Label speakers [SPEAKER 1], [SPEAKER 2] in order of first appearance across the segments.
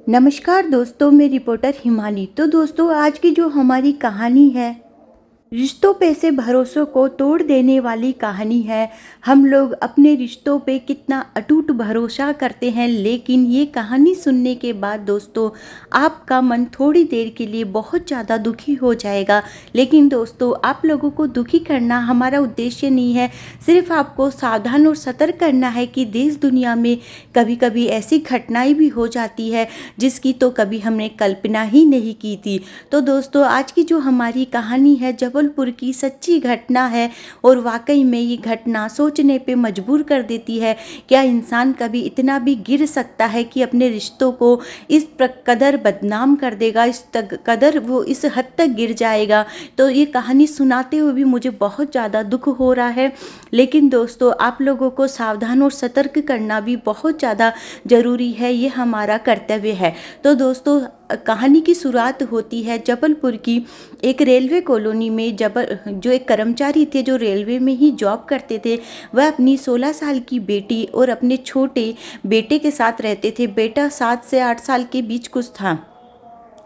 [SPEAKER 1] नमस्कार दोस्तों, मैं रिपोर्टर हिमानी। तो दोस्तों, आज की जो हमारी कहानी है, रिश्तों पे से भरोसों को तोड़ देने वाली कहानी है। हम लोग अपने रिश्तों पे कितना अटूट भरोसा करते हैं, लेकिन ये कहानी सुनने के बाद दोस्तों आपका मन थोड़ी देर के लिए बहुत ज़्यादा दुखी हो जाएगा। लेकिन दोस्तों, आप लोगों को दुखी करना हमारा उद्देश्य नहीं है। सिर्फ आपको सावधान और सतर्क करना है कि देश दुनिया में कभी कभी ऐसी घटनाएं भी हो जाती है जिसकी तो कभी हमने कल्पना ही नहीं की थी। तो दोस्तों, आज की जो हमारी कहानी है जबलपुर की सच्ची घटना है, और वाकई में ये घटना सोचने पे मजबूर कर देती है। क्या इंसान कभी इतना भी गिर सकता है कि अपने रिश्तों को इस कदर बदनाम कर देगा, इस कदर वो इस हद तक गिर जाएगा। तो ये कहानी सुनाते हुए भी मुझे बहुत ज़्यादा दुख हो रहा है। लेकिन दोस्तों, आप लोगों को सावधान और सतर्क करना भी बहुत ज़्यादा ज़रूरी है, ये हमारा कर्तव्य है। तो दोस्तों, कहानी की शुरुआत होती है जबलपुर की एक रेलवे कॉलोनी में। जो एक कर्मचारी थे जो रेलवे में ही जॉब करते थे, वह अपनी 16 साल की बेटी और अपने छोटे बेटे के साथ रहते थे। बेटा 7 से 8 साल के बीच कुछ था।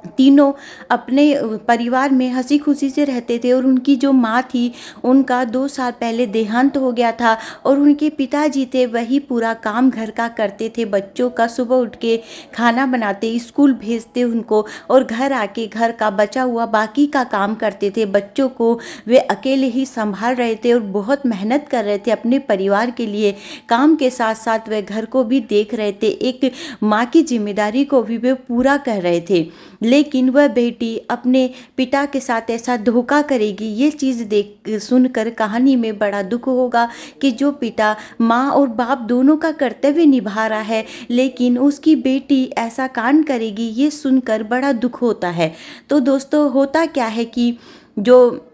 [SPEAKER 1] तीनों अपने परिवार में हंसी खुशी से रहते थे, और उनकी जो माँ थी उनका 2 साल पहले देहांत हो गया था, और उनके पिताजी थे वही पूरा काम घर का करते थे। बच्चों का सुबह उठ के खाना बनाते, स्कूल भेजते उनको, और घर आके घर का बचा हुआ बाकी का काम करते थे। बच्चों को वे अकेले ही संभाल रहे थे और बहुत मेहनत कर रहे थे अपने परिवार के लिए। काम के साथ साथ वे घर को भी देख रहे थे, एक माँ की जिम्मेदारी को भी वे पूरा कर रहे थे। लेकिन वह बेटी अपने पिता के साथ ऐसा धोखा करेगी, ये चीज़ देख सुनकर कहानी में बड़ा दुख होगा कि जो पिता माँ और बाप दोनों का कर्तव्य निभा रहा है, लेकिन उसकी बेटी ऐसा कांड करेगी, ये सुनकर बड़ा दुख होता है। तो दोस्तों, होता क्या है कि जो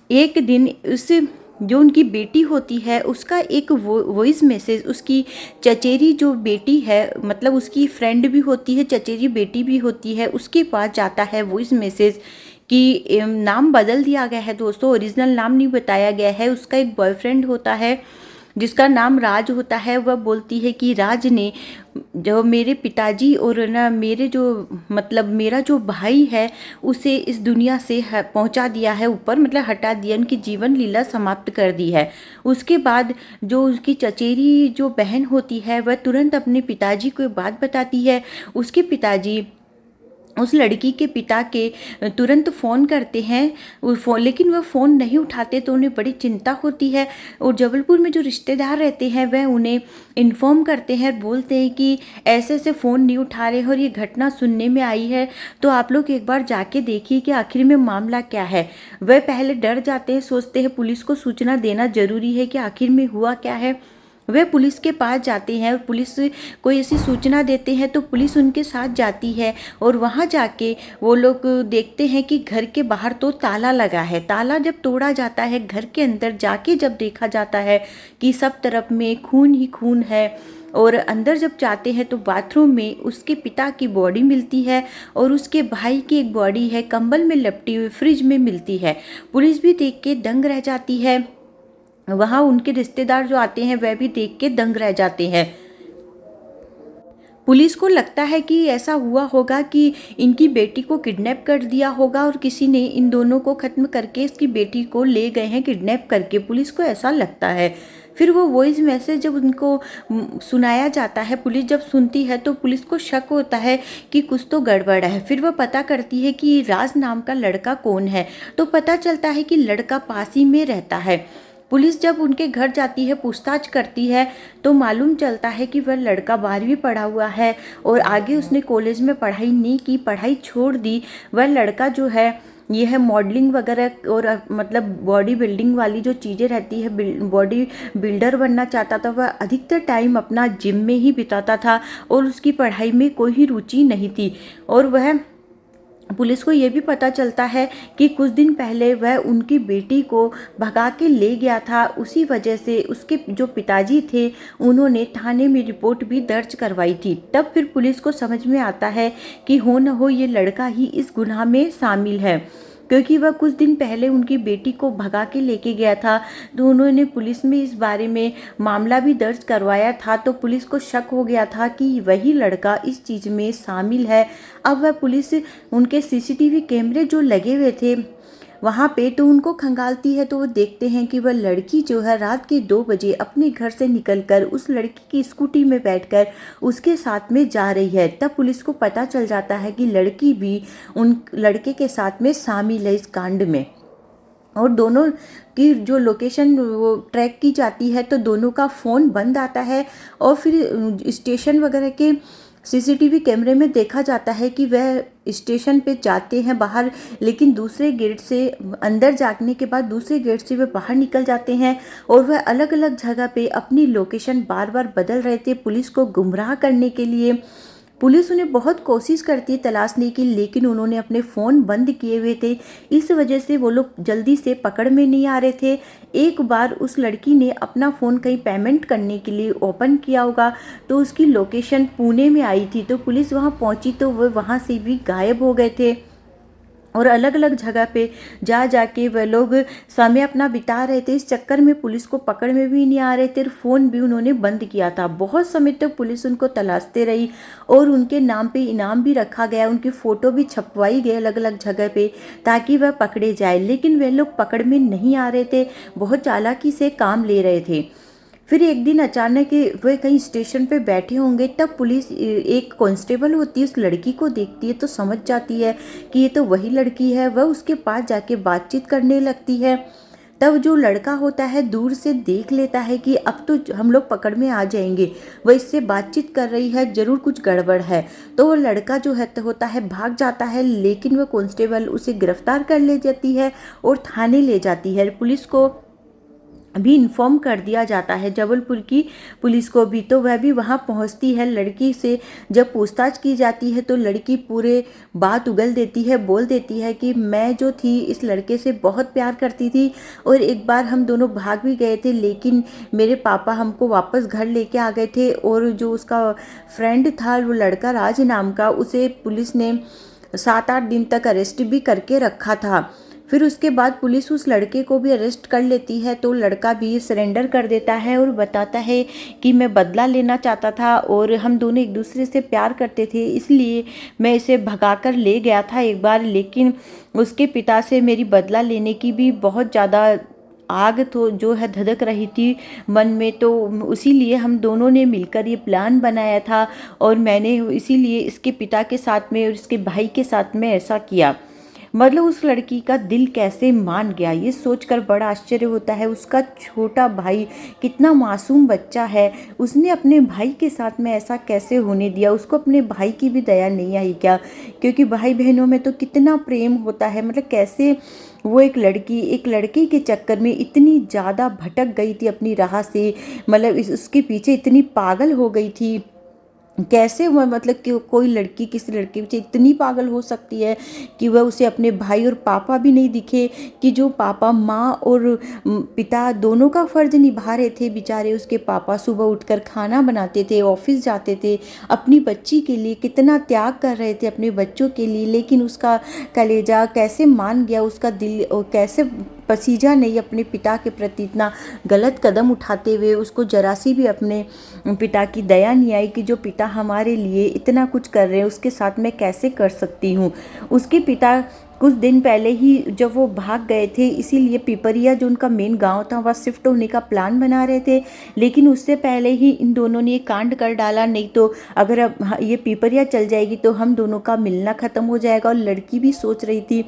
[SPEAKER 1] एक दिन उस जो उनकी बेटी होती है उसका एक वॉइस मैसेज, उसकी चचेरी जो बेटी है, मतलब उसकी फ्रेंड भी होती है, चचेरी बेटी भी होती है, उसके पास जाता है वॉइस मैसेज कि नाम बदल दिया गया है। दोस्तों, ओरिजिनल नाम नहीं बताया गया है। उसका एक बॉयफ्रेंड होता है जिसका नाम राज होता है। वह बोलती है कि राज ने जो मेरे पिताजी और ना मेरे जो मतलब मेरा जो भाई है उसे इस दुनिया से पहुंचा दिया है ऊपर, मतलब हटा दिया, उनकी जीवन लीला समाप्त कर दी है। उसके बाद जो उसकी चचेरी जो बहन होती है वह तुरंत अपने पिताजी को बात बताती है। उसके पिताजी उस लड़की के पिता के तुरंत फ़ोन करते हैं, लेकिन वह फ़ोन नहीं उठाते, तो उन्हें बड़ी चिंता होती है। और जबलपुर में जो रिश्तेदार रहते हैं वह उन्हें इन्फॉर्म करते हैं, बोलते हैं कि ऐसे ऐसे फ़ोन नहीं उठा रहे और ये घटना सुनने में आई है, तो आप लोग एक बार जाके देखिए कि आखिर में मामला क्या है। वह पहले डर जाते हैं, सोचते हैं पुलिस को सूचना देना ज़रूरी है कि आखिर में हुआ क्या है। वे पुलिस के पास जाते हैं और पुलिस कोई ऐसी सूचना देते हैं तो पुलिस उनके साथ जाती है, और वहाँ जाके वो लोग देखते हैं कि घर के बाहर तो ताला लगा है। ताला जब तोड़ा जाता है, घर के अंदर जाके जब देखा जाता है कि सब तरफ में खून ही खून है, और अंदर जब जाते हैं तो बाथरूम में उसके पिता की बॉडी मिलती है और उसके भाई की एक बॉडी है कंबल में लपटी हुई फ्रिज में मिलती है। पुलिस भी देख के दंग रह जाती है। वहाँ उनके रिश्तेदार जो आते हैं वह भी देख के दंग रह जाते हैं। पुलिस को लगता है कि ऐसा हुआ होगा कि इनकी बेटी को किडनैप कर दिया होगा और किसी ने इन दोनों को ख़त्म करके इसकी बेटी को ले गए हैं किडनैप करके, पुलिस को ऐसा लगता है। फिर वो वॉइस मैसेज जब उनको सुनाया जाता है, पुलिस जब सुनती है तो पुलिस को शक होता है कि कुछ तो गड़बड़ है। फिर वह पता करती है कि राज नाम का लड़का कौन है, तो पता चलता है कि लड़का पास ही में रहता है। पुलिस जब उनके घर जाती है, पूछताछ करती है, तो मालूम चलता है कि वह लड़का 12वीं पढ़ा हुआ है और आगे उसने कॉलेज में पढ़ाई नहीं की, पढ़ाई छोड़ दी। वह लड़का जो है यह मॉडलिंग वगैरह और मतलब बॉडी बिल्डिंग वाली जो चीज़ें रहती है, बॉडी बिल्डर बनना चाहता था। वह अधिकतर टाइम अपना जिम में ही बिताता था और उसकी पढ़ाई में कोई रुचि नहीं थी। और वह पुलिस को ये भी पता चलता है कि कुछ दिन पहले वह उनकी बेटी को भगा के ले गया था। उसी वजह से उसके जो पिताजी थे उन्होंने थाने में रिपोर्ट भी दर्ज करवाई थी। तब फिर पुलिस को समझ में आता है कि हो न हो ये लड़का ही इस गुनाह में शामिल है। क्योंकि वह कुछ दिन पहले उनकी बेटी को भगा के लेके गया था। तो उन्होंने पुलिस में इस बारे में मामला भी दर्ज करवाया था। तो पुलिस को शक हो गया था कि वही लड़का इस चीज़ में शामिल है। अब वह पुलिस उनके सीसीटीवी कैमरे जो लगे हुए थे वहाँ पे तो उनको खंगालती है। तो वो देखते हैं कि वह लड़की जो है रात के 2 बजे अपने घर से निकलकर उस लड़की की स्कूटी में बैठकर उसके साथ में जा रही है। तब पुलिस को पता चल जाता है कि लड़की भी उन लड़के के साथ में शामिल है इस कांड में। और दोनों की जो लोकेशन वो ट्रैक की जाती है तो दोनों का फ़ोन बंद आता है। और फिर स्टेशन वगैरह के सीसीटीवी कैमरे में देखा जाता है कि वह स्टेशन पे जाते हैं बाहर, लेकिन दूसरे गेट से अंदर जाने के बाद दूसरे गेट से वे बाहर निकल जाते हैं। और वह अलग अलग जगह पे अपनी लोकेशन बार बार बदल रहे थे पुलिस को गुमराह करने के लिए। पुलिस उन्हें बहुत कोशिश करती है तलाशने की, लेकिन उन्होंने अपने फ़ोन बंद किए हुए थे। इस वजह से वो लोग जल्दी से पकड़ में नहीं आ रहे थे। एक बार उस लड़की ने अपना फ़ोन कहीं पेमेंट करने के लिए ओपन किया होगा तो उसकी लोकेशन पुणे में आई थी। तो पुलिस वहाँ पहुँची तो वह वहाँ से भी गायब हो गए थे। और अलग अलग जगह पे जा जाके वह लोग समय अपना बिता रहे थे। इस चक्कर में पुलिस को पकड़ में भी नहीं आ रहे थे और फ़ोन भी उन्होंने बंद किया था। बहुत समय तक पुलिस उनको तलाशते रही और उनके नाम पे इनाम भी रखा गया, उनकी फ़ोटो भी छपवाई गई अलग अलग जगह पे ताकि वह पकड़े जाए। लेकिन वे लोग पकड़ में नहीं आ रहे थे, बहुत चालाकी से काम ले रहे थे। फिर एक दिन अचानक वे कहीं स्टेशन पे बैठे होंगे, तब पुलिस एक कांस्टेबल होती है उस लड़की को देखती है तो समझ जाती है कि ये तो वही लड़की है। वह उसके पास जाके बातचीत करने लगती है। तब जो लड़का होता है दूर से देख लेता है कि अब तो हम लोग पकड़ में आ जाएंगे, वह इससे बातचीत कर रही है, जरूर कुछ गड़बड़ है। तो वो लड़का जो है होता है भाग जाता है, लेकिन वह कांस्टेबल उसे गिरफ्तार कर ले जाती है और थाने ले जाती है। पुलिस को भी इन्फॉर्म कर दिया जाता है, जबलपुर की पुलिस को भी। तो वह भी वहां पहुंचती है। लड़की से जब पूछताछ की जाती है तो लड़की पूरे बात उगल देती है, बोल देती है कि मैं जो थी इस लड़के से बहुत प्यार करती थी और एक बार हम दोनों भाग भी गए थे, लेकिन मेरे पापा हमको वापस घर लेके आ गए थे। और जो उसका फ्रेंड था वो लड़का राज नाम का, उसे पुलिस ने 7-8 दिन तक अरेस्ट भी करके रखा था। फिर उसके बाद पुलिस उस लड़के को भी अरेस्ट कर लेती है। तो लड़का भी सरेंडर कर देता है और बताता है कि मैं बदला लेना चाहता था और हम दोनों एक दूसरे से प्यार करते थे, इसलिए मैं इसे भगाकर ले गया था एक बार। लेकिन उसके पिता से मेरी बदला लेने की भी बहुत ज़्यादा आग तो जो है धधक रही थी मन में। तो इसीलिए हम दोनों ने मिलकर ये प्लान बनाया था और मैंने इसीलिए इसके पिता के साथ में और इसके भाई के साथ में ऐसा किया। मतलब उस लड़की का दिल कैसे मान गया, ये सोचकर बड़ा आश्चर्य होता है। उसका छोटा भाई कितना मासूम बच्चा है, उसने अपने भाई के साथ में ऐसा कैसे होने दिया। उसको अपने भाई की भी दया नहीं आई क्या? क्योंकि भाई बहनों में तो कितना प्रेम होता है। मतलब कैसे वो एक लड़के के चक्कर में इतनी ज़्यादा भटक गई थी अपनी राह से, मतलब उसके पीछे इतनी पागल हो गई थी। कैसे वह मतलब कि कोई लड़की किसी लड़के पीछे इतनी पागल हो सकती है कि वह उसे अपने भाई और पापा भी नहीं दिखे, कि जो पापा माँ और पिता दोनों का फर्ज निभा रहे थे। बेचारे उसके पापा सुबह उठकर खाना बनाते थे, ऑफिस जाते थे, अपनी बच्ची के लिए कितना त्याग कर रहे थे अपने बच्चों के लिए, लेकिन उसका कलेजा कैसे मान गया, उसका दिल और कैसे पसीजा नहीं अपने पिता के प्रति इतना गलत कदम उठाते हुए। उसको जरा सी भी अपने पिता की दया नहीं आई कि जो पिता हमारे लिए इतना कुछ कर रहे हैं उसके साथ मैं कैसे कर सकती हूँ। उसके पिता कुछ दिन पहले ही जब वो भाग गए थे, इसीलिए पिपरिया जो उनका मेन गांव था वहाँ शिफ्ट होने का प्लान बना रहे थे, लेकिन उससे पहले ही इन दोनों ने ये कांड कर डाला। नहीं तो अगर अब ये पिपरिया चल जाएगी तो हम दोनों का मिलना ख़त्म हो जाएगा। और लड़की भी सोच रही थी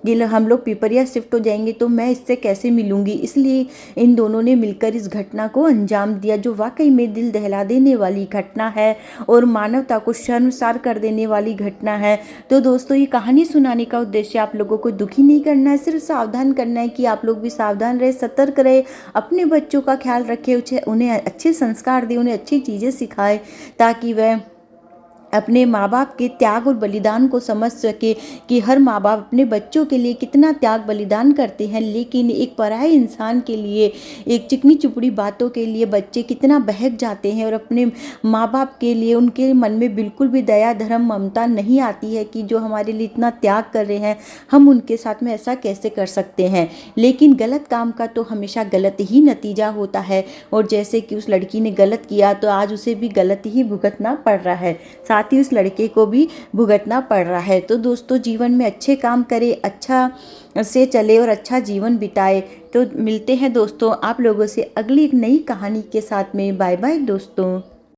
[SPEAKER 1] कि हम लोग पिपरिया शिफ्ट हो जाएंगे तो मैं इससे कैसे मिलूंगी, इसलिए इन दोनों ने मिलकर इस घटना को अंजाम दिया, जो वाकई में दिल दहला देने वाली घटना है और मानवता को शर्मसार कर देने वाली घटना है। तो दोस्तों, ये कहानी सुनाने का उद्देश्य आप लोगों को दुखी नहीं करना है, सिर्फ सावधान करना है कि आप लोग भी सावधान रहे, सतर्क रहे, अपने बच्चों का ख्याल रखें, उन्हें अच्छे संस्कार दें, उन्हें अच्छी चीज़ें सिखाएं ताकि वह अपने माँ बाप के त्याग और बलिदान को समझ सके कि हर माँ बाप अपने बच्चों के लिए कितना त्याग बलिदान करते हैं, लेकिन एक पराये इंसान के लिए, एक चिकनी चुपड़ी बातों के लिए बच्चे कितना बहक जाते हैं और अपने माँ बाप के लिए उनके मन में बिल्कुल भी दया धर्म ममता नहीं आती है कि जो हमारे लिए इतना त्याग कर रहे हैं हम उनके साथ में ऐसा कैसे कर सकते हैं। लेकिन गलत काम का तो हमेशा गलत ही नतीजा होता है, और जैसे कि उस लड़की ने गलत किया तो आज उसे भी गलत ही भुगतना पड़ रहा है, साथ ही उस लड़के को भी भुगतना पड़ रहा है। तो दोस्तों जीवन में अच्छे काम करे, अच्छा से चले और अच्छा जीवन बिताए। तो मिलते हैं दोस्तों आप लोगों से अगली एक नई कहानी के साथ में। बाय बाय दोस्तों।